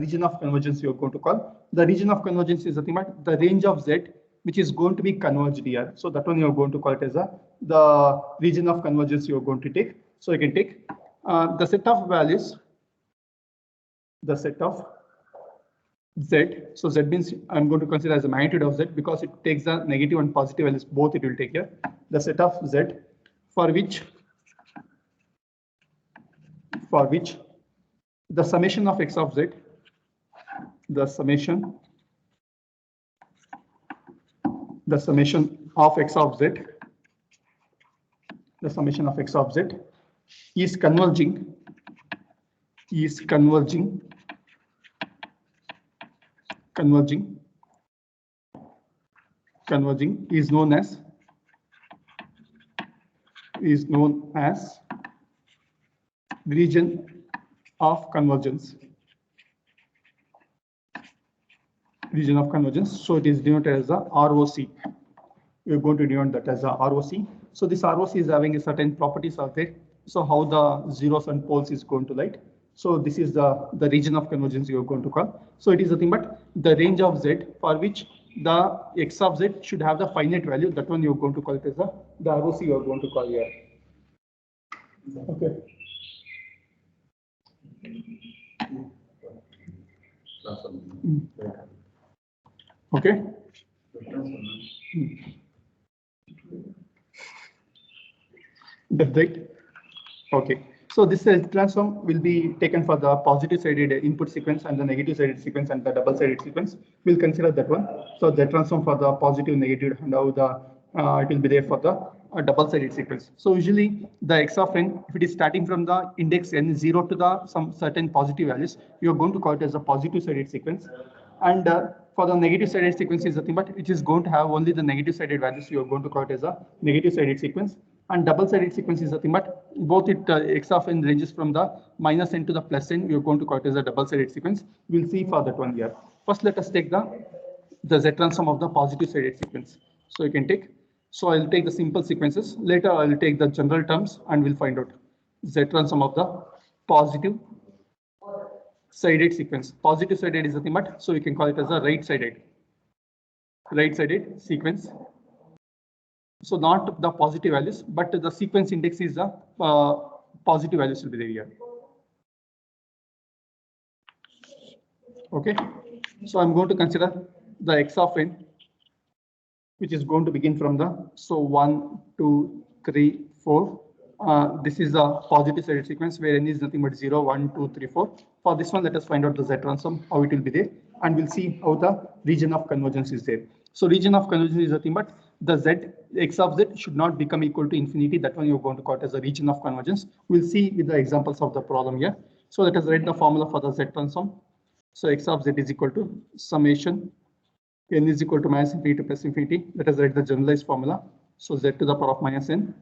region of convergence you're going to call. The region of convergence is nothing but the range of Z which is going to be converged here. So that one you're going to call it as the region of convergence you're going to take. So you can take the set of values, the set of Z. So Z means I'm going to consider as a magnitude of Z because it takes the negative and positive values, both it will take here. The set of Z for which the summation of x of Z, the summation of x of Z, the summation of x of Z is converging is known as region of convergence. Region of convergence. So it is denoted as the ROC. We are going to denote that as a ROC. So this ROC is having a certain properties of it. So how the zeros and poles is going to light. So this is the region of convergence you are going to call. So it is nothing but the range of Z for which the x of Z should have the finite value. That one you are going to call it as the ROC you are going to call here. Okay. Okay. That's right. Okay. So this transform will be taken for the positive sided input sequence and the negative sided sequence and the double sided sequence. We'll consider that one. So the transform for the positive, negative, and how the it will be there for the double sided sequence. So usually the x of n, if it is starting from the index n 0 to the some certain positive values, you are going to call it as a positive sided sequence. And for the negative sided sequence is nothing but it is going to have only the negative sided values. You are going to call it as a negative sided sequence. And double sided sequence is nothing but both it x of n ranges from the minus n to the plus n. You're going to call it as a double sided sequence. We'll see for that one here. First, let us take the Z transform of the positive sided sequence. So you can take. So I'll take the simple sequences. Later I'll take the general terms and we'll find out Z transform of the positive sided sequence. Positive sided is nothing but so we can call it as a right sided sequence. So not the positive values, but the sequence index is the positive values will be there here. Okay. So I'm going to consider the x of n, which is going to begin from the 1, 2, 3, 4. This is a positive sided sequence where n is nothing but 0, 1, 2, 3, 4. For this one, let us find out the Z transform, how it will be there, and we'll see how the region of convergence is there. So region of convergence is nothing but the Z, x of Z should not become equal to infinity. That one you're going to call it as a region of convergence. We'll see with the examples of the problem here. So let us write the formula for the Z transform. So x of Z is equal to summation n is equal to minus infinity to plus infinity. Let us write the generalized formula. So Z to the power of minus n.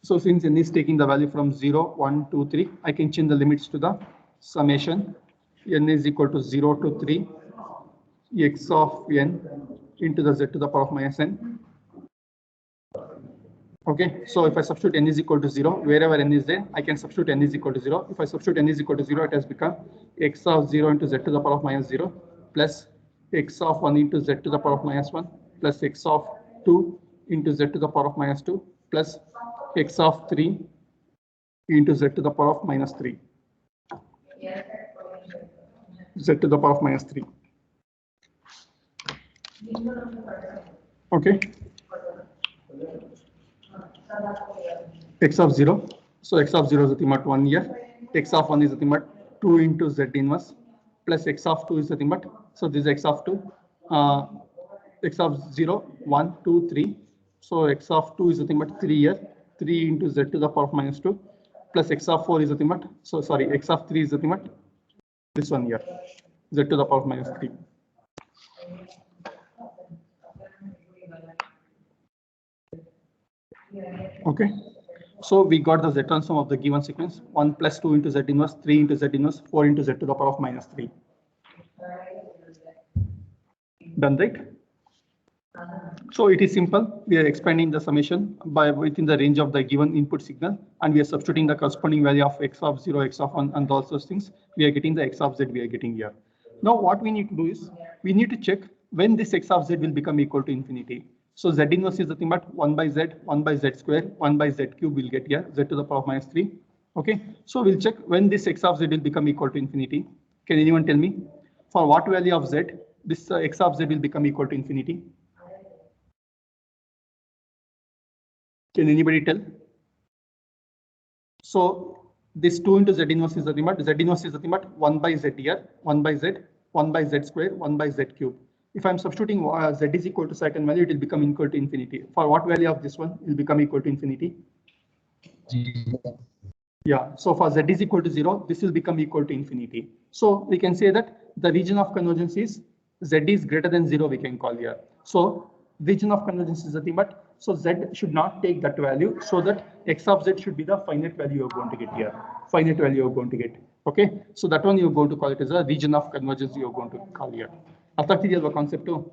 So since n is taking the value from 0, 1, 2, 3, I can change the limits to the summation n is equal to 0 to 3 x of n into the Z to the power of minus n. Okay, so if I substitute n is equal to 0, wherever n is there, I can substitute n is equal to 0. If I substitute n is equal to 0, it has become x of 0 into Z to the power of minus 0 plus x of 1 into Z to the power of minus 1 plus x of 2 into Z to the power of minus 2 plus x of 3 into Z to the power of minus 3. Z to the power of minus 3. Okay. X of 0. So x of 0 is nothing but 1 here. X of 1 is nothing but 2 into Z inverse plus x of 2 is nothing but, so this is x of 2. X of 0, 1, 2, 3. So x of 2 is nothing but 3 here. 3 into Z to the power of minus 2 plus x of 4 is nothing but, so sorry, x of 3 is nothing but this one here. Z to the power of minus 3. Okay, so we got the Z transform of the given sequence 1 plus 2 into Z inverse, 3 into Z inverse, 4 into Z to the power of minus 3. Done, right? So it is simple. We are expanding the summation by within the range of the given input signal, and we are substituting the corresponding value of x of 0, x of 1, and all those things. We are getting the x of z we are getting here. Now what we need to do is we need to check when this x of z will become equal to infinity. So z inverse is nothing but 1 by z, 1 by z square, 1 by z cube will get here, z to the power of minus 3. Okay, so we'll check when this x of z will become equal to infinity. Can anyone tell me for what value of z this x of z will become equal to infinity? Can anybody tell? So this 2 into z inverse is nothing but z inverse is nothing but 1 by z here, 1 by z, 1 by z square, 1 by z cube. If I'm substituting z is equal to certain value, it will become equal to infinity. For what value of this one will become equal to infinity? 0. Yeah, so for z is equal to 0, this will become equal to infinity. So we can say that the region of convergence is z is greater than 0, we can call here. So region of convergence is nothing but, so z should not take that value, so that x of z should be the finite value you're going to get here. Finite value you're going to get. Okay, so that one you're going to call it as a region of convergence you're going to call here. Attakti concept too.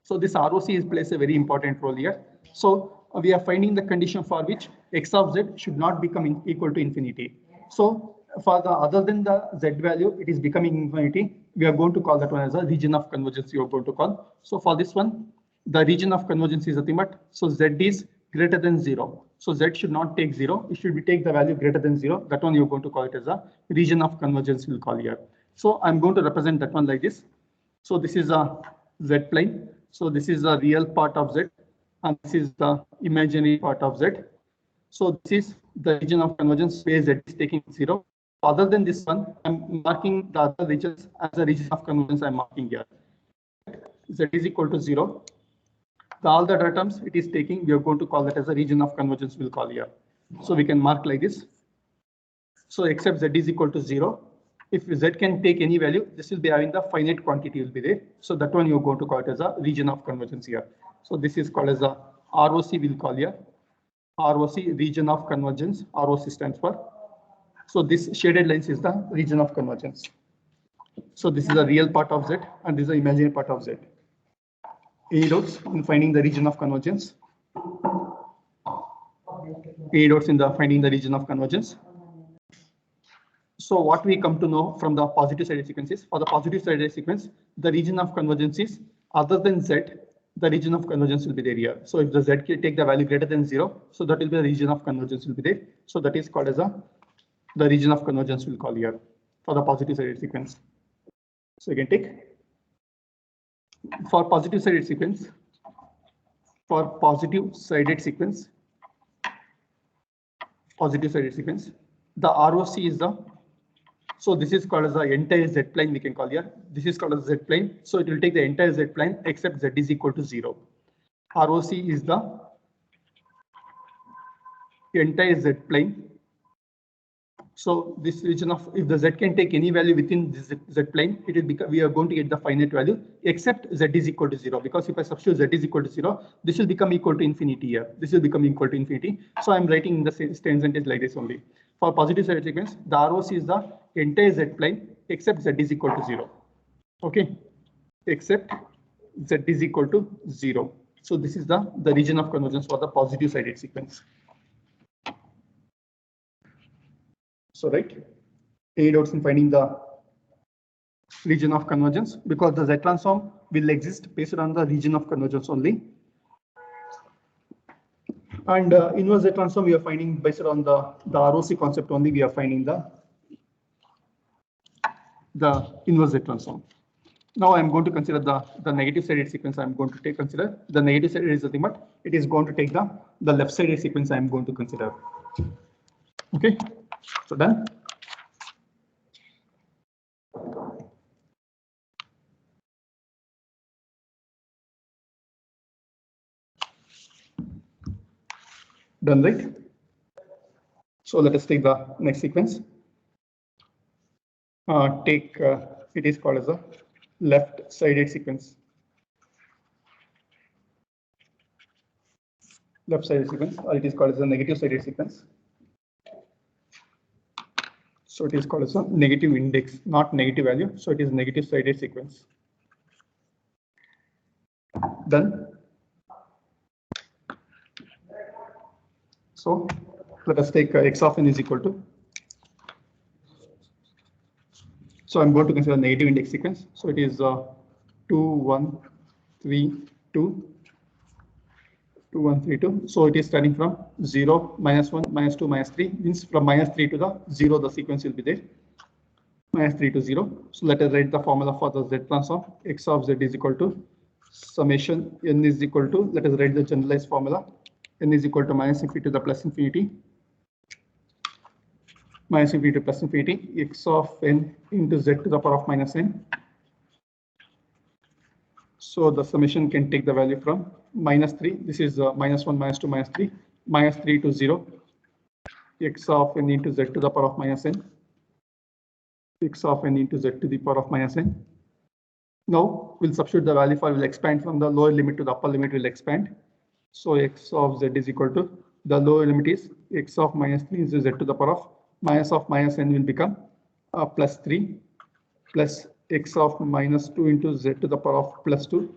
So this ROC plays a very important role here. So we are finding the condition for which x of z should not become equal to infinity. So for the other than the z value, it is becoming infinity. We are going to call that one as a region of convergence. You are going to call. So for this one, the region of convergence is nothing but, so z is greater than 0. So z should not take 0. It should be take the value greater than 0. That one you're going to call it as a region of convergence. We'll call here. So I'm going to represent that one like this. So this is a z plane. So this is the real part of z, and this is the imaginary part of z. So this is the region of convergence where z is taking 0. Other than this one, I'm marking the other regions as a region of convergence. I'm marking here. Z is equal to 0. All the data terms it is taking, we are going to call that as a region of convergence. We'll call here. So we can mark like this. So except z is equal to 0. If z can take any value, this will be having the finite quantity will be there. So that one you're going to call it as a region of convergence here. So this is called as a ROC, we'll call here. ROC, region of convergence. ROC stands for. So this shaded lines is the region of convergence. So this is the real part of z, and this is the imaginary part of z. Any doubts in finding the region of convergence? Any doubts in the finding the region of convergence? So what we come to know from the positive sided sequences, for the positive sided sequence, the region of convergence is other than z, the region of convergence will be there here. So if the z can take the value greater than 0, so that will be the region of convergence will be there. So that is called as the region of convergence we'll call here for the positive sided sequence. So you can take for positive sided sequence, the ROC is the, so this is called as the entire z plane we can call here. This is called as z plane. So it will take the entire z plane except z is equal to 0. ROC is the entire z plane. So this region of, if the z can take any value within this z plane, it will become, we are going to get the finite value except z is equal to 0. Because if I substitute z is equal to 0, this will become equal to infinity here. This will become equal to infinity. So I'm writing in the sentence like this only. For positive sided sequence, the ROC is the entire z plane except z is equal to 0. Okay, except z is equal to 0. So this is the region of convergence for the positive sided sequence. So right, any doubts in finding the region of convergence, because the Z transform will exist based on the region of convergence only. And inverse Z transform we are finding based on the ROC concept only. We are finding the inverse Z transform. Now I'm going to consider the negative sided sequence. I'm going to consider the negative sided is nothing but it is going to take the left sided sequence. I'm going to consider. Okay, so done. Done, right? So let us take the next sequence. It is called as a left-sided sequence. Left-sided sequence, or it is called as a negative-sided sequence. So it is called as a negative index, not negative value. So it is negative-sided sequence. Done. So let us take x of n is equal to. So I'm going to consider negative index sequence. So it is 2, 1, 3, 2, 2, 1, 3, 2. So it is starting from 0, minus 1, minus 2, minus 3. Means from minus 3 to the 0, the sequence will be there. Minus 3 to 0. So let us write the formula for the z transform. X of z is equal to summation n is equal to, let us write the generalized formula. N is equal to minus infinity to the plus infinity. Minus infinity to plus infinity. X of n into z to the power of minus n. So the summation can take the value from minus 3. This is minus 1, minus 2, minus 3. Minus 3 to 0. X of n into z to the power of minus n. X of n into z to the power of minus n. Now we'll substitute the value for, will expand from the lower limit to the upper limit, will expand. So x of z is equal to, the lower limit is x of minus 3 is z to the power of minus n will become plus 3 plus x of minus 2 into z to the power of plus 2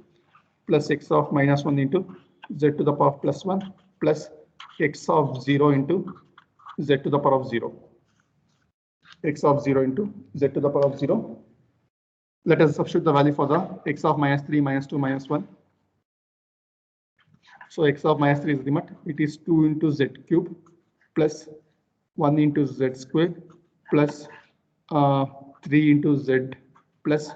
plus x of minus 1 into z to the power of plus 1 plus x of 0 into z to the power of 0. X of 0 into z to the power of 0. Let us substitute the value for the x of minus 3, minus 2, minus 1. So x of minus 3 is limit. It is 2 into z cube plus 1 into z square plus 3 into z plus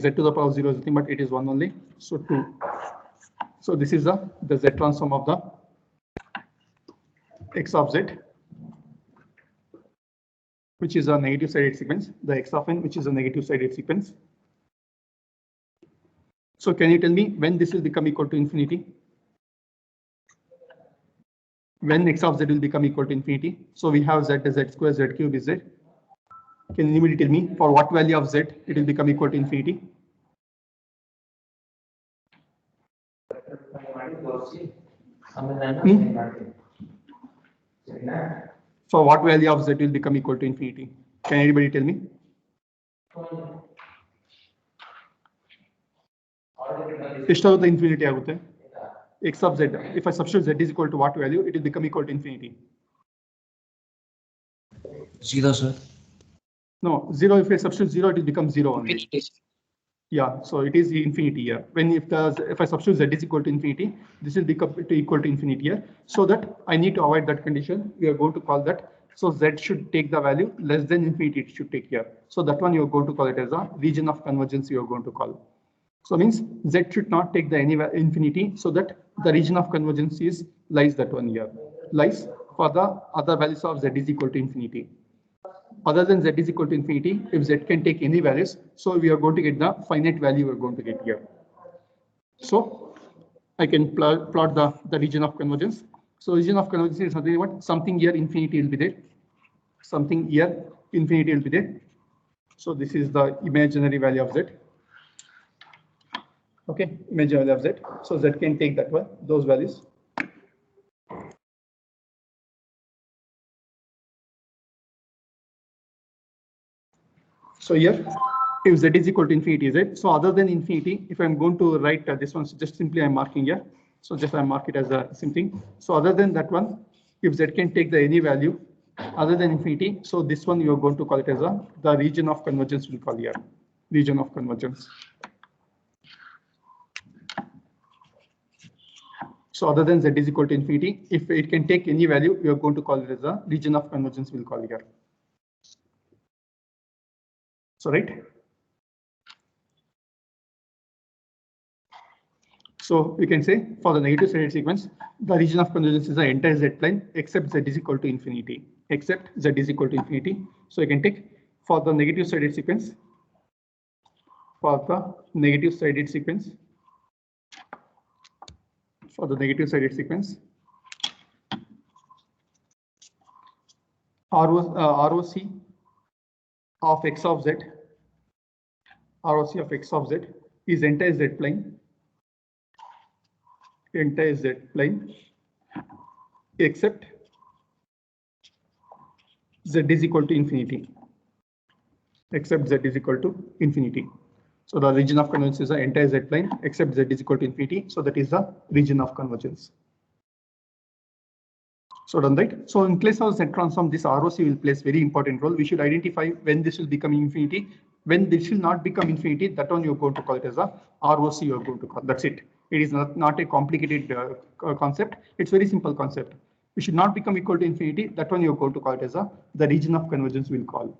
z to the power of 0 is nothing but it is 1 only. So 2. So this is the z transform of the x of z, which is a negative sided sequence, the x of n, which is a negative sided sequence. So can you tell me when this will become equal to infinity? When x of z will become equal to infinity? So we have z square, z cube is z. Can anybody tell me for what value of z it will become equal to infinity? For what value of z will become equal to infinity? Can anybody tell me? ಎಷ್ಟು infinity ಆಗುತ್ತೆ? X of z. If I substitute z is equal to what value, it will become equal to infinity. 0, sir. No, 0. If I substitute 0, it will become 0 only. Infinity. Yeah, so it is infinity here. When if I substitute z is equal to infinity, this will become equal to infinity here. So that I need to avoid that condition, we are going to call that. So z should take the value less than infinity, it should take here. So that one you are going to call it as a region of convergence you are going to call. So means z should not take the any infinity, so that the region of convergence is lies that one here. Lies for the other values of z is equal to infinity. Other than z is equal to infinity, if z can take any values, so we are going to get the finite value we're going to get here. So I can plot the region of convergence. So region of convergence is something what? Something here infinity will be there. Something here infinity will be there. So this is the imaginary value of z. Okay, imaginary value of z. So z can take that one, those values. So here, if z is equal to infinity, z. So other than infinity, if I'm going to write this one, so just simply I'm marking here. So just I mark it as a same thing. So other than that one, if z can take the any value other than infinity, so this one you are going to call it as the region of convergence. We'll call here region of convergence. So other than z is equal to infinity, if it can take any value, we are going to call it as a region of convergence. We'll call here. So right. So we can say for the negative sided sequence, the region of convergence is the entire z plane except z is equal to infinity. Except z is equal to infinity. So you can take for the negative sided sequence. For the negative sided sequence. For the negative sided sequence. ROC of x of z. ROC of x of z is entire z plane. Entire z plane except z is equal to infinity. Except z is equal to infinity. So the region of convergence is the entire z plane except z is equal to infinity. So that is the region of convergence. So done, right? So in case of Z transform, this ROC will play a very important role. We should identify when this will become infinity. When this will not become infinity, that one you're going to call it as a ROC you're going to call. That's it. It is not a complicated concept. It's very simple concept. We should not become equal to infinity. That one you're going to call it as the region of convergence we'll call.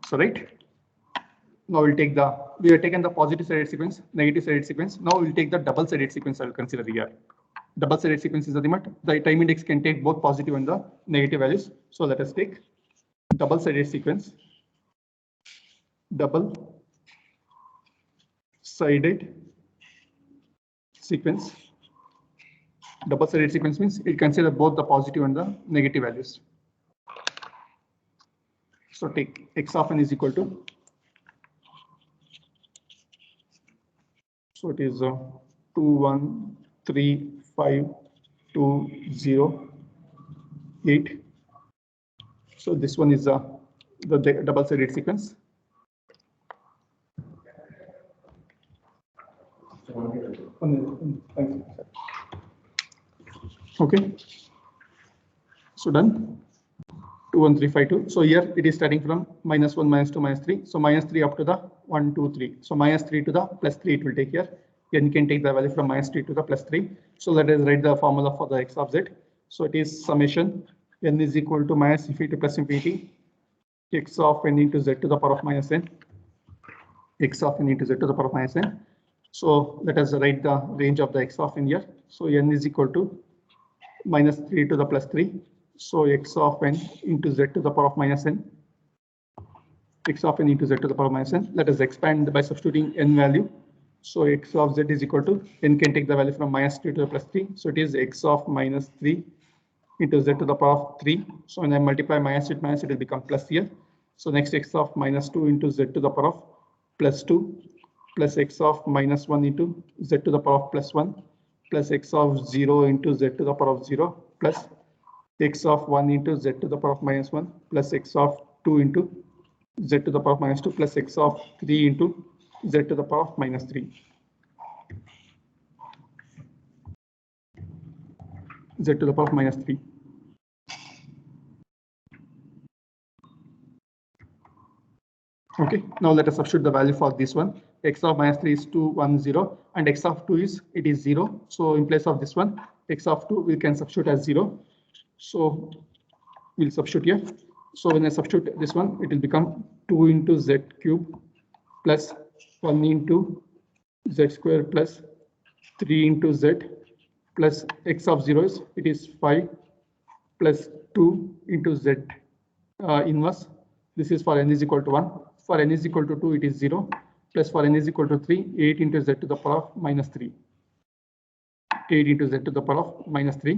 So right. Now we'll take we have taken the positive sided sequence, negative sided sequence. Now we'll take the double sided sequence I will consider here. Double sided sequence is the limit. The time index can take both positive and the negative values. So let us take double sided sequence. Double sided sequence. Double sided sequence means it consider both the positive and the negative values. So take x of n is equal to. So it is 2, 1, 3, 5, 2, 0, 8. So this one is the double-sided sequence. Okay. So done. 2, 1, 3, 5, 2. So here it is starting from -1, -2, -3. So -3 up to the 1, 2, 3. So -3 to the +3 it will take here. N can take the value from -3 to the +3. So let us write the formula for the x of z. So it is summation n is equal to -infinity to +infinity x of n into z to the power of -n. X of n into z to the power of -n. So let us write the range of the x of n here. So n is equal to -3 to the +3. So x of n into z to the power of -n. X of n into z to the power of -n. Let us expand by substituting n value. So x of z is equal to n can take the value from -3 to the +3. So it is x of -3 into z to the power of 3. So when I multiply -, it will become plus here. So next x of -2 into z to the power of +2 plus x of -1 into z to the power of +1 plus x of 0 into z to the power of 0 plus x of 1 into z to the power of -1 plus x of 2 into z to the power of -2 plus x of 3 into z to the power of -3. Z to the power of -3. Okay, now let us substitute the value for this one. X of -3 is 2, 1, 0, and x of 2 is 0. So in place of this one, x of 2 we can substitute as 0. So we'll substitute here. So when I substitute this one, it will become 2 into z cube plus 1 into z square plus 3 into z plus x of 0 is it is 5 plus 2 into z inverse. This is for n is equal to 1. For n is equal to 2, it is 0. Plus for n is equal to 3, 8 into z to the power of -3. 8 into z to the power of -3.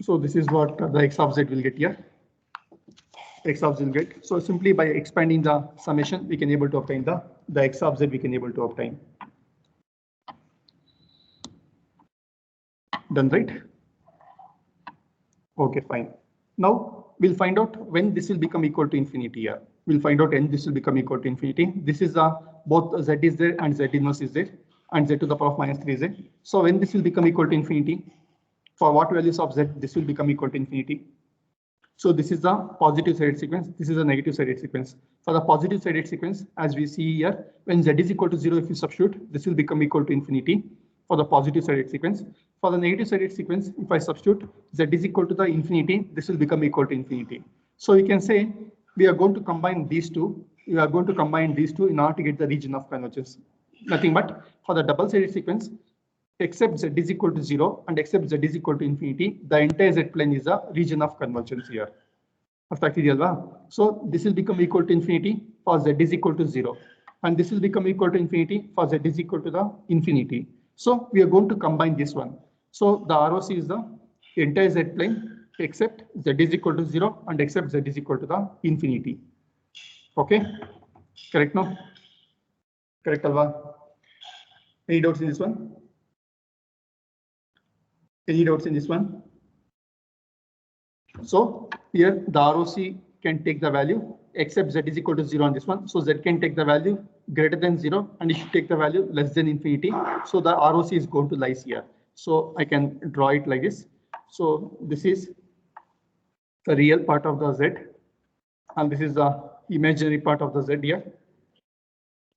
So this is what the x of z will get here. X of z will get. So simply by expanding the summation, we can able to obtain the x of z we can able to obtain. Done, right? Okay, fine. Now we'll find out when this will become equal to infinity here. We'll find out when this will become equal to infinity. This is both z is there and z inverse is there and z to the power of -3 is there. So when this will become equal to infinity, for what values of z this will become equal to infinity? So this is the positive sided sequence. This is a negative sided sequence. For the positive sided sequence, as we see here, when z is equal to 0, if you substitute, this will become equal to infinity for the positive sided sequence. For the negative sided sequence, if I substitute z is equal to the infinity, this will become equal to infinity. So we can say we are going to combine these two. We are going to combine these two in order to get the region of convergence. Nothing but for the double sided sequence, except z is equal to 0 and except z is equal to infinity, the entire z plane is a region of convergence here. So this will become equal to infinity for z is equal to 0, and this will become equal to infinity for z is equal to the infinity. So we are going to combine this one. So the ROC is the entire z plane except z is equal to 0 and except z is equal to the infinity. Okay, correct now? Correct, Alva? Any doubts in this one? Any doubts in this one? So here the ROC can take the value except z is equal to 0 on this one. So z can take the value greater than 0 and it should take the value less than infinity. So the ROC is going to lie here. So I can draw it like this. So this is the real part of the z, and this is the imaginary part of the z here.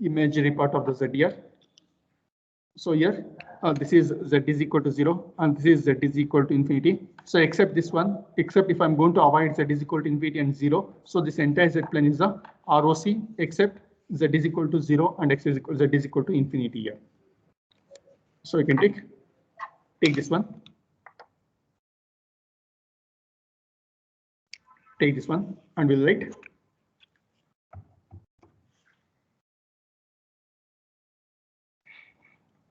Imaginary part of the z here. So here, this is z is equal to 0, and this is z is equal to infinity. So except this one, except if I'm going to avoid z is equal to infinity and 0, so this entire z plane is the ROC, except z is equal to 0 and z is equal to infinity here. So you can take this one, take this one, and we'll write.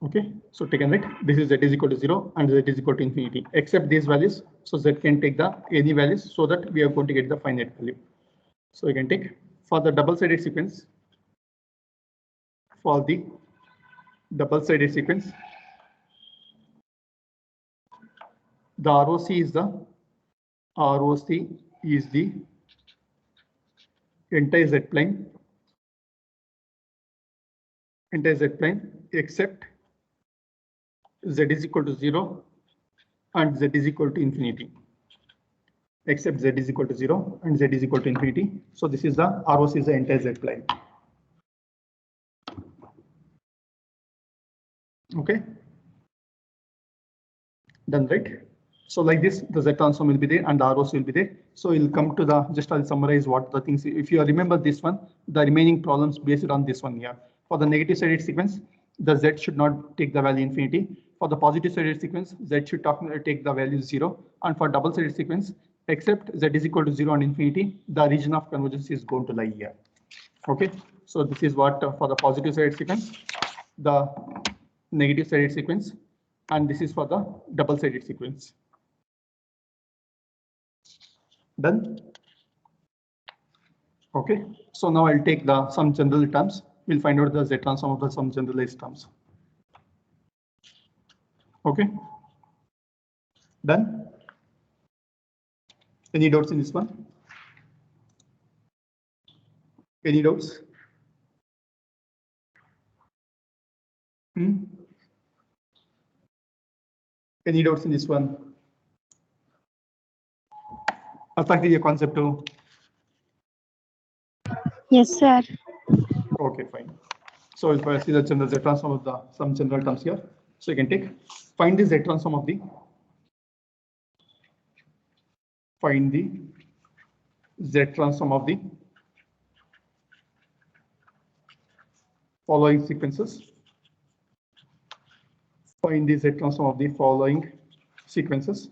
Okay, so take a note. This is z is equal to 0 and z is equal to infinity, except these values. So z can take the any values so that we are going to get the finite value. So you can take for the double-sided sequence. For the double-sided sequence, the ROC is the entire z plane, except z is equal to 0 and z is equal to infinity. Except z is equal to 0 and z is equal to infinity. So this is the ROC is the entire z plane. Okay. Done, right? So like this, the z transform will be there and the ROC will be there. So we'll come to the, just I'll summarize what the things. If you remember this one, the remaining problems based on this one here. For the negative sided sequence, the z should not take the value infinity. For the positive sided sequence, z should take the value 0. And for double sided sequence, except z is equal to 0 and infinity, the region of convergence is going to lie here. Okay, so this is what for the positive sided sequence, the negative sided sequence, and this is for the double sided sequence. Done. Okay, so now I'll take some general terms. We'll find out the z transform of the some generalized terms. Okay, done. Any doubts in this one? Any doubts? Any doubts in this one? Affecting your concept too? Yes, sir. Okay, fine. So if I see the general z transform of the some general terms here, so you can take find the z transform of the z transform of the following sequences. Find the z transform of the following sequences.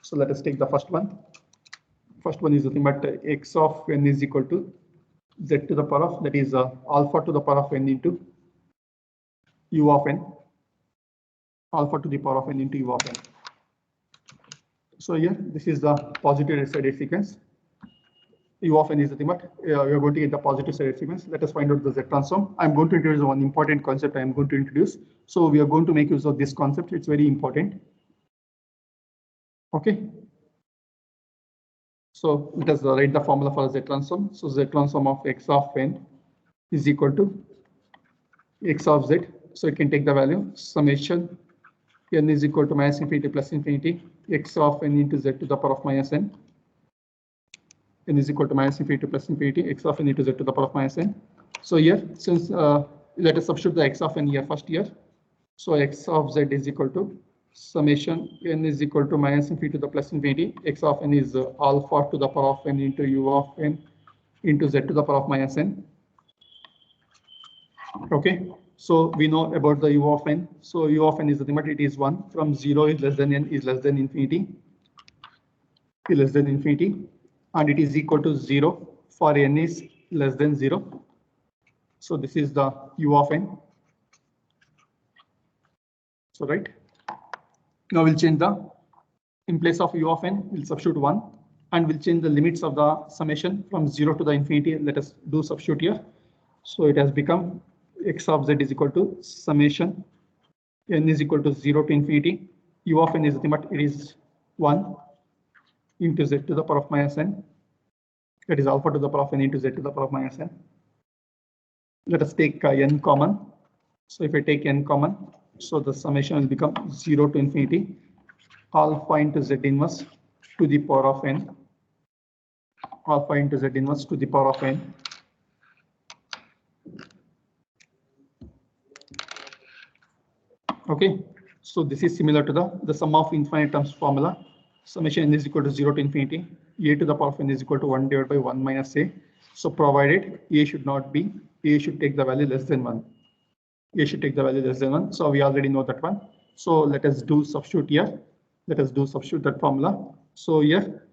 So let us take the first one. First one is nothing but x of n is equal to z to the power of, that is alpha to the power of n into u of n. Alpha to the power of n into u of n. So here, this is the positive sided sequence. U of n is nothing but we are going to get the positive sided sequence. Let us find out the z transform. I'm going to introduce one important concept I am going to introduce. So we are going to make use of this concept. It's very important. Okay. So let us write the formula for z transform. So z transform of x of n is equal to x of z. So you can take the value summation n is equal to minus infinity plus infinity x of n into z to the power of minus n. N is equal to minus infinity plus infinity x of n into z to the power of minus n. So here, since let us substitute the x of n here first here. So x of z is equal to summation n is equal to minus infinity to the plus infinity. X of n is alpha to the power of n into u of n into z to the power of minus n. Okay, so we know about the u of n. So u of n is nothing but it is 1 from 0 is less than n is less than infinity. Less than infinity, and it is equal to 0 for n is less than 0. So this is the u of n. So right. Now we'll change the, in place of u of n, we'll substitute 1 and we'll change the limits of the summation from 0 to the infinity. Let us do substitute here. So it has become x of z is equal to summation n is equal to 0 to infinity. U of n is nothing but it is 1 into z to the power of minus n. That is alpha to the power of n into z to the power of -n. Let us take n common. So if I take n common, So the summation will become 0 to infinity alpha into z inverse to the power of n, alpha into z inverse to the power of n. Okay, so this is similar to the sum of infinite terms formula. Summation n is equal to 0 to infinity, a to the power of n is equal to 1 divided by 1 minus a. So provided a should not be, a should take the value less than 1. A should take the value less than 1. So we already know that one. So let us do substitute here. Let us do substitute that formula. So here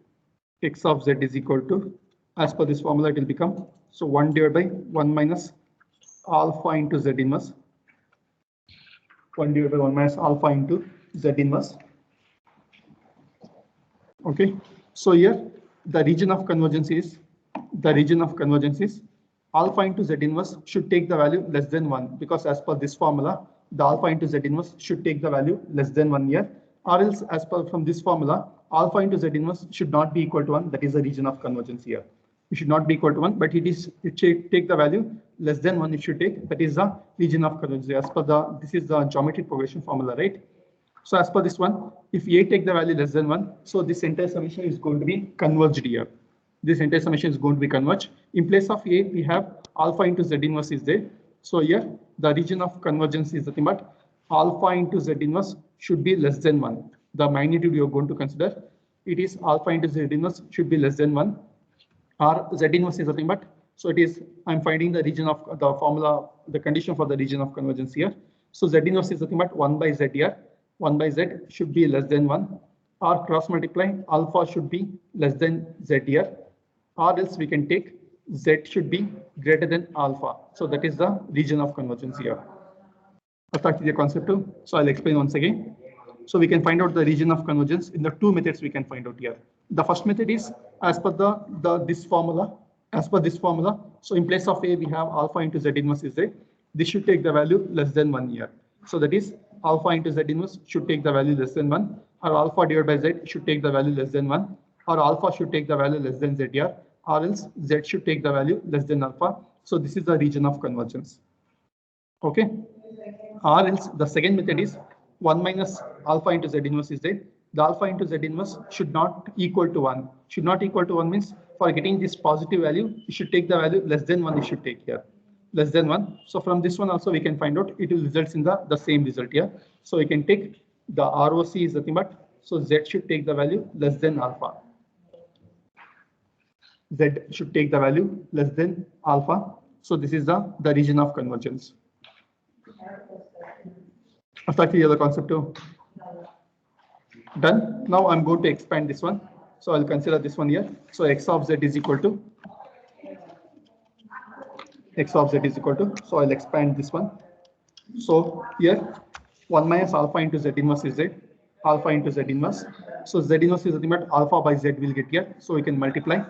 x of z is equal to, as per this formula, it will become, so 1 divided by 1 minus alpha into z inverse. 1 divided by 1 minus alpha into z inverse. Okay, so here the region of convergence is alpha into z inverse should take the value less than 1, because as per this formula, the alpha into z inverse should take the value less than 1 here, or else as per from this formula, alpha into z inverse should not be equal to 1. That is the region of convergence here. It should not be equal to 1, but it should take the value less than 1. It should take, that is the region of convergence. As per this is the geometric progression formula, right? So as per this one, if a take the value less than 1, so this entire summation is going to be converged here. This entire summation is going to be converged. In place of a, we have alpha into z inverse is there. So here the region of convergence is nothing but alpha into z inverse should be less than 1. The magnitude you are going to consider, it is alpha into z inverse should be less than 1. Or z inverse is nothing but, so it is, I'm finding the region of the formula, the condition for the region of convergence here. So z inverse is nothing but 1 by z here. 1 by z should be less than 1, or cross multiply alpha should be less than z here, or else we can take z should be greater than alpha. So that is the region of convergence here. That's the concept too. So I'll explain once again. So we can find out the region of convergence in the two methods we can find out here. The first method is as per this formula. As per this formula, so in place of a, we have alpha into z inverse is there. This should take the value less than 1 here. So that is alpha into z inverse should take the value less than 1, or alpha divided by z should take the value less than 1, or alpha should take the value less than z here, or else z should take the value less than alpha. So this is the region of convergence. Okay. Or else the second method is 1 minus alpha into z inverse is there. The alpha into z inverse should not equal to 1. Should not equal to 1 means for getting this positive value, you should take the value less than 1. You should take here less than 1. So from this one also we can find out it will results in the same result here. So we can take the ROC is nothing but, so z should take the value less than alpha. Z should take the value less than alpha. So this is the region of convergence. Exactly the concept too. Done. Now I'm going to expand this one. So I'll consider this one here. So x of z is equal to, so I'll expand this one. So here 1 minus alpha into z inverse is z, alpha into z inverse. So z inverse is nothing but alpha by z will get here. So we can multiply.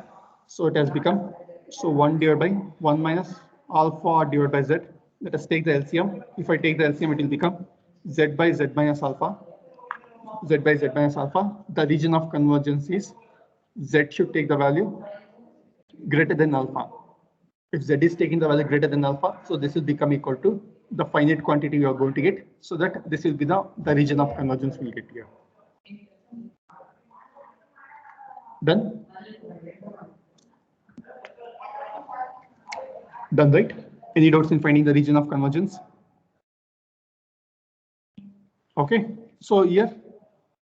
So it has become, so 1 divided by 1 minus alpha divided by z. Let us take the LCM. If I take the LCM, it will become z by z minus alpha. Z by z minus alpha. The region of convergence is z should take the value greater than alpha. If z is taking the value greater than alpha, so this will become equal to the finite quantity you are going to get. So that this will be the region of convergence we'll get here. Done? Done, right? Any doubts in finding the region of convergence? Okay, so here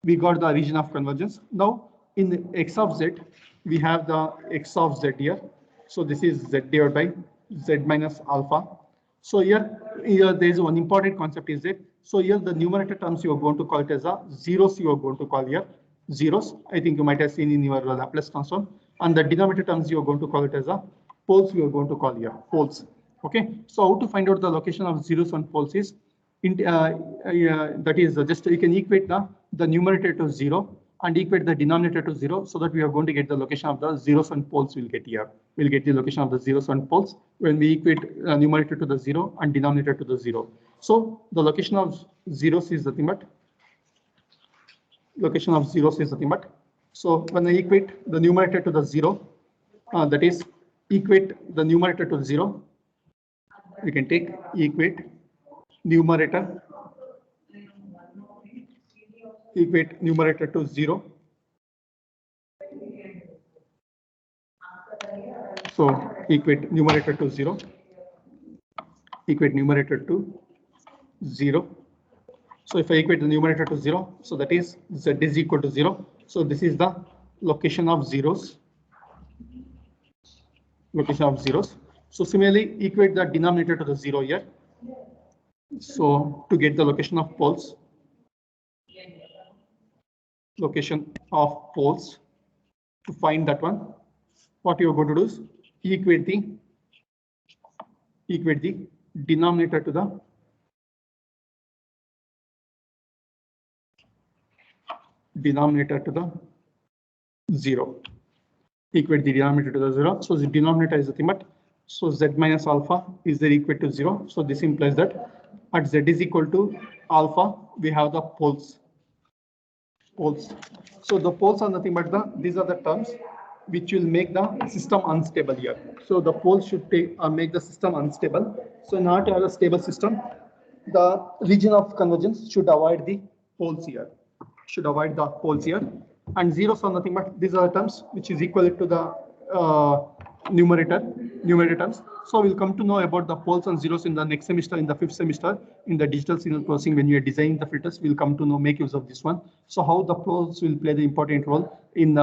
we got the region of convergence. Now in the x of z, we have the x of z here. So this is z divided by z minus alpha. So here there is one important concept is that, so here the numerator terms you are going to call it as a zeros, you are going to call here zeros. I think you might have seen in your Laplace transform. And the denominator terms you are going to call it as a poles, you are going to call here poles. Okay, so how to find out the location of zeros and poles is, that is just you can equate the numerator to 0 and equate the denominator to 0, so that we are going to get the location of the zeros and poles. We'll get here. We'll get the location of the zeros and poles when we equate numerator to the 0 and denominator to the 0. So the location of zeros is nothing but, so when I equate the numerator to the 0, that is equate the numerator to 0, we can take equate numerator equate numerator to 0. So equate numerator to 0. Equate numerator to 0. So if I equate the numerator to 0, so that is z is equal to 0. So this is the location of zeros. Location of zeros. So similarly, equate the denominator to the 0 here. So to get the location of poles, to find that one, what you are going to do is equate the denominator to the zero. Equate the denominator to the 0. So the denominator is nothing but, so z minus alpha is there equal to 0. So this implies that at z is equal to alpha, we have the poles. So the poles are nothing but these are the terms which will make the system unstable here. So the poles should make the system unstable. So in order to have a stable system, the region of convergence should avoid the poles here. And zeros are nothing but these are the terms which is equal to the numerator terms. So we'll come to know about the poles and zeros in the next semester, in the 5th semester, in the digital signal processing. When you are designing the filters, we'll come to know, make use of this one. So how the poles will play the important role in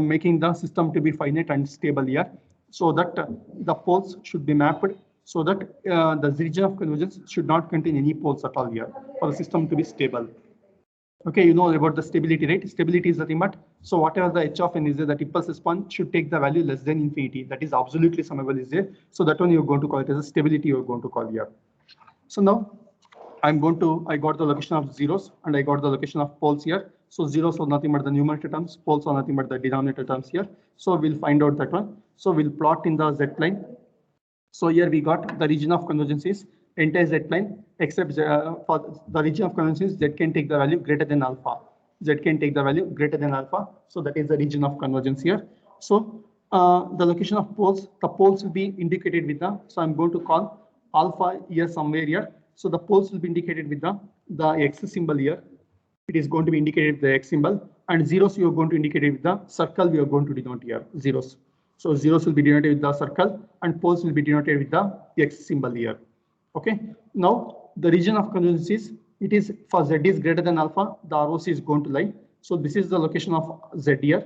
making the system to be finite and stable here. So that the poles should be mapped so that the region of convergence should not contain any poles at all here for the system to be stable. Okay, you know about the stability, right? Stability is nothing but, so whatever the h of n is there, that impulse response should take the value less than infinity. That is absolutely summable is there. So that one you're going to call it as a stability you're going to call here. So now I got the location of zeros and I got the location of poles here. So zeros are nothing but the numerator terms, poles are nothing but the denominator terms here. So we'll find out that one. So we'll plot in the z plane. So here we got the region of convergence is entire z plane, except for the region of convergence, z can take the value greater than alpha. Z can take the value greater than alpha. So that is the region of convergence here. So the location of poles, the poles will be indicated with the, so I'm going to call alpha here somewhere here. So the poles will be indicated with the x symbol here. It is going to be indicated with the x symbol, and zeros you are going to indicate it with the circle we are going to denote here, zeros. So zeros will be denoted with the circle and poles will be denoted with the x symbol here. Okay, now the region of convergence is, it is for z is greater than alpha, the ROC is going to lie. So this is the location of z here.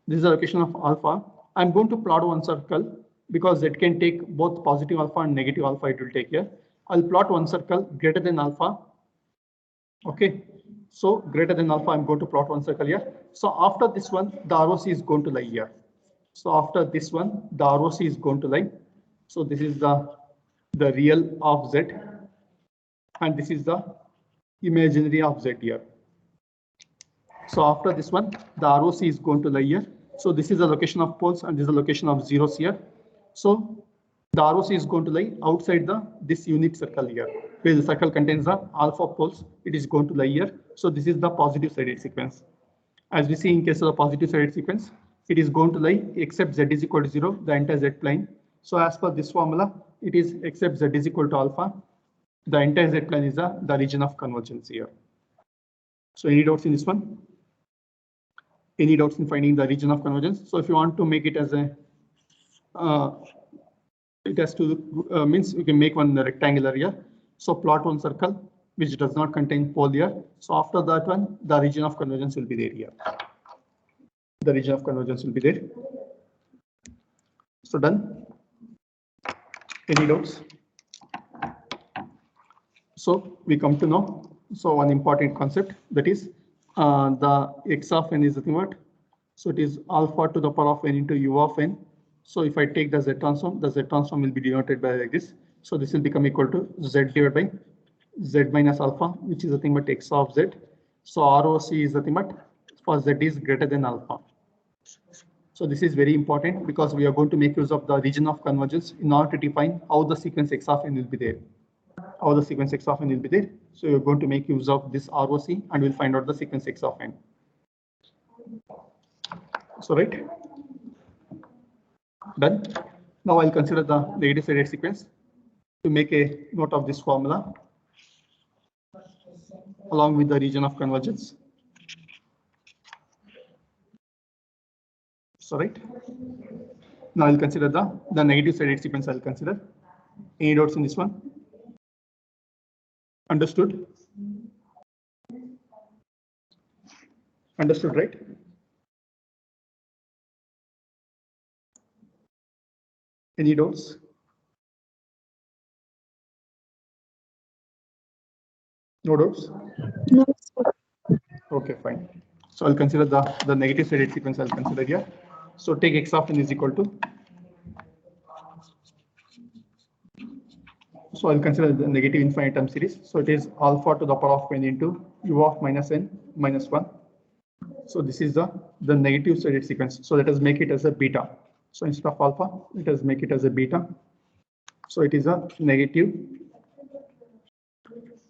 This is the location of alpha. I'm going to plot one circle because z can take both positive alpha and negative alpha, it will take here. I'll plot one circle greater than alpha. Okay, so greater than alpha, I'm going to plot one circle here. So after this one, the ROC is going to lie here. So after this one, the ROC is going to lie. So this is the real of z, and this is the imaginary of z here. So after this one, the ROC is going to lie here. So this is the location of poles and this is the location of zeros here. So the ROC is going to lie outside this unit circle here, where the circle contains the alpha poles. It is going to lie here. So this is the positive sided sequence. As we see in case of the positive sided sequence, it is going to lie except z is equal to 0, the entire z plane. So as per this formula, it is except z is equal to alpha, the entire z plane is the region of convergence here. So any doubts in this one? Any doubts in finding the region of convergence? So if you want to make it as a, it has to means you can make one rectangular here. So plot one circle which does not contain pole here. So after that one, the region of convergence will be there here. The region of convergence will be there. So done. Any doubts? So we come to know, so one important concept, that is the x of n is nothing but, so it is alpha to the power of n into u of n. So if I take the z transform will be denoted by like this. So this will become equal to z divided by z minus alpha, which is nothing but x of z. So ROC is nothing but for z is greater than alpha. So this is very important because we are going to make use of the region of convergence in order to define how the sequence x of n will be there. How the sequence x of n will be there. So you're going to make use of this ROC and we'll find out the sequence x of n. So right. Done. Now I'll consider the negative sided sequence to make a note of this formula along with the region of convergence. So right. Now I'll consider the negative sided sequence. I'll consider. Any doubts in this one? Understood? Understood, right? Any doubts? No doubts? No. Okay, fine. So I'll consider the negative sided sequence. I'll consider here. So take x of n is equal to. So I'll consider the negative infinite term series. So it is alpha to the power of n into u of minus n minus 1. So this is the negative sided sequence. So let us make it as a beta. So instead of alpha, let us make it as a beta. So it is a negative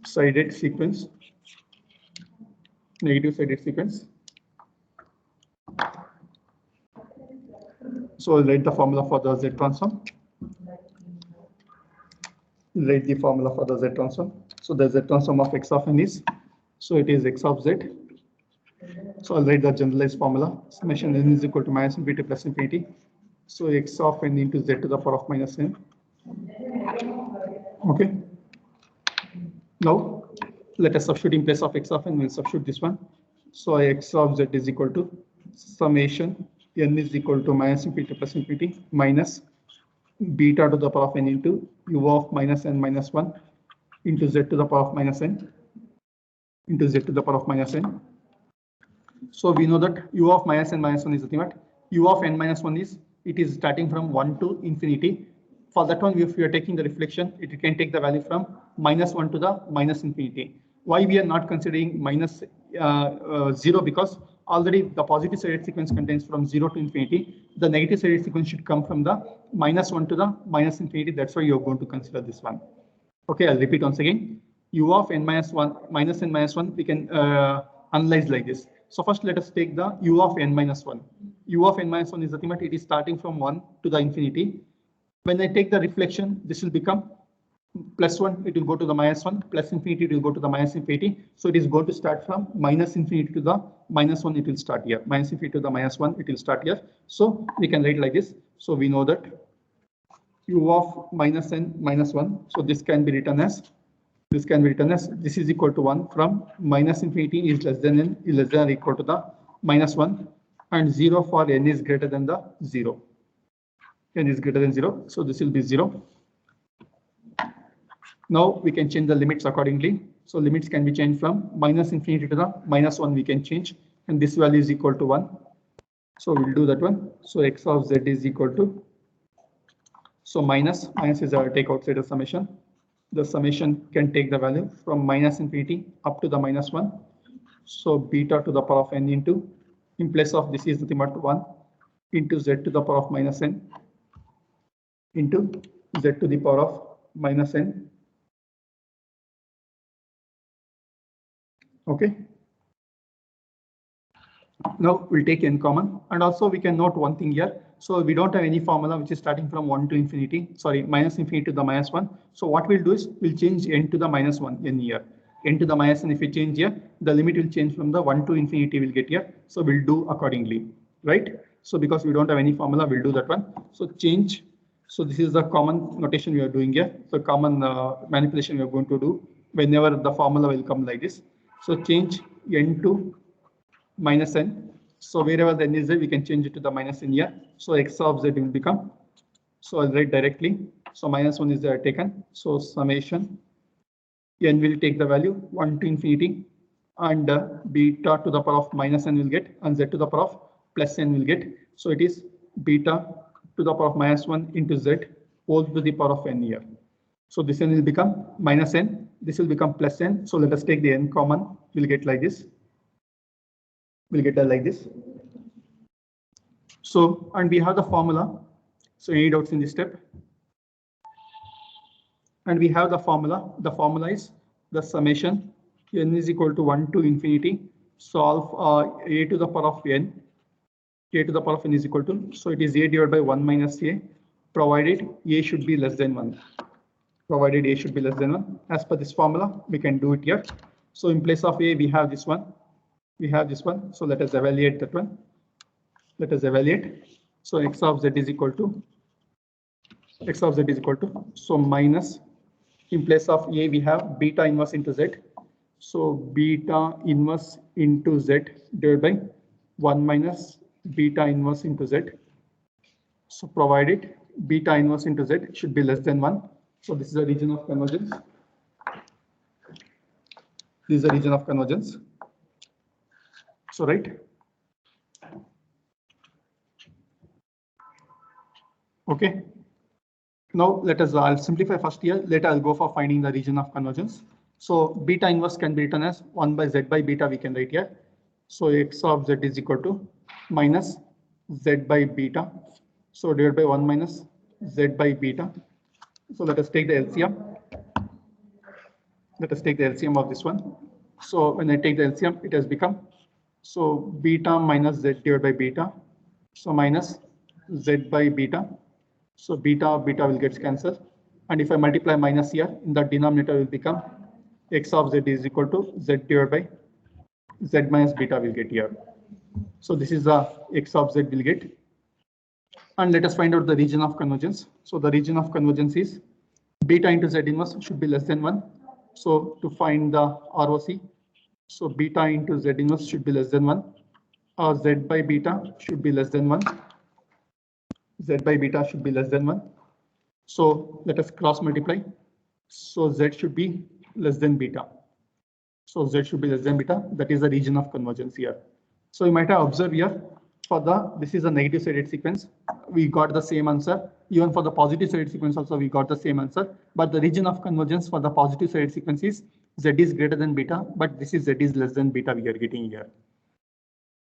sided sequence. Negative sided sequence. So I'll write the formula for the Z transform. Write the formula for the Z transform. So the Z transform of x of n is, so it is x of z. So I'll write the generalized formula. Summation n is equal to minus infinity plus infinity. So x of n into z to the power of minus n. Okay. Now let us substitute in place of x of n. We'll substitute this one. So x of z is equal to summation n is equal to minus infinity plus infinity minus beta to the power of n into u of minus n minus 1 into z to the power of minus n into z to the power of minus n. So we know that u of minus n minus 1 is nothing but u of n minus 1 is, it is starting from 1 to infinity. For that one, if we are taking the reflection, it can take the value from minus 1 to the minus infinity. Why we are not considering minus 0? Because already the positive sided sequence contains from 0 to infinity. The negative sided sequence should come from the minus 1 to the minus infinity. That's why you're going to consider this one. Okay, I'll repeat once again. U of n minus 1 minus n minus 1 we can analyze like this. So first let us take the u of n minus 1. U of n minus 1 is nothing but it is starting from 1 to the infinity. When I take the reflection, this will become plus 1, it will go to the minus 1, plus infinity, it will go to the minus infinity. So it is going to start from minus infinity to the minus 1, it will start here. Minus infinity to the minus 1, it will start here. So we can write like this. So we know that u of minus n minus 1. So this can be written as, this is equal to 1 from minus infinity is less than n is less than or equal to the minus 1 and 0 for n is greater than the 0. N is greater than 0. So this will be 0. Now we can change the limits accordingly. So limits can be changed from minus infinity to the minus 1 we can change, and this value is equal to 1. So we'll do that one. So x of z is equal to, so minus is our take outside the summation. The summation can take the value from minus infinity up to the minus 1. So beta to the power of n into, in place of this is nothing but 1 into z to the power of minus n into z to the power of minus n. Okay. Now we'll take n common, and also we can note one thing here. So we don't have any formula which is starting from 1 to infinity, sorry, minus infinity to the minus 1. So what we'll do is we'll change n to the minus 1 in here. N to the minus n, if we change here, the limit will change from the 1 to infinity we'll get here. So we'll do accordingly, right? So because we don't have any formula, we'll do that one. So change. So this is the common notation we are doing here. So common manipulation we are going to do whenever the formula will come like this. So change n to minus n. So wherever the n is there, we can change it to the minus n here. So x of z will become, so I'll write directly. So minus 1 is there taken. So summation n will take the value 1 to infinity, and beta to the power of minus n will get, and z to the power of plus n will get. So it is beta to the power of minus 1 into z whole to the power of n here. So this n will become minus n, this will become plus n. So let us take the n common, we'll get like this. We'll get that like this. So, and we have the formula. So any doubts in this step? And we have the formula. The formula is the summation n is equal to 1 to infinity. Solve a to the power of n. A to the power of n is equal to, so it is a divided by 1 minus a, provided a should be less than 1. Provided a should be less than 1. As per this formula, we can do it here. So in place of a, we have this one. We have this one. So let us evaluate that one. let us evaluate. So x of z is equal to so minus, in place of a we have beta inverse into z. So beta inverse into z divided by 1 minus beta inverse into z. So provided beta inverse into z should be less than 1. So this is a region of convergence. This is a region of convergence. So right. Okay. Now let us, I'll simplify first here. Later I'll go for finding the region of convergence. So beta inverse can be written as 1 by z by beta, we can write here. So x of z is equal to minus z by beta. So divided by 1 minus z by beta. So let us take the LCM. Let us take the LCM of this one. So when I take the LCM, it has become so beta minus z divided by beta. So minus z by beta. So beta will get cancelled. And if I multiply minus here, in the denominator will become x of z is equal to z divided by z minus beta will get here. So this is the x of z will get. And let us find out the region of convergence. So the region of convergence is beta into z inverse should be less than 1. So to find the ROC, so beta into z inverse should be less than 1. Or z by beta should be less than 1. Z by beta should be less than 1. So let us cross multiply. So z should be less than beta. So z should be less than beta. That is the region of convergence here. So you might have observed here for this is a negative sided sequence. We got the same answer. Even for the positive sided sequence also we got the same answer. But the region of convergence for the positive sided sequence is z is greater than beta, but this is z is less than beta we are getting here.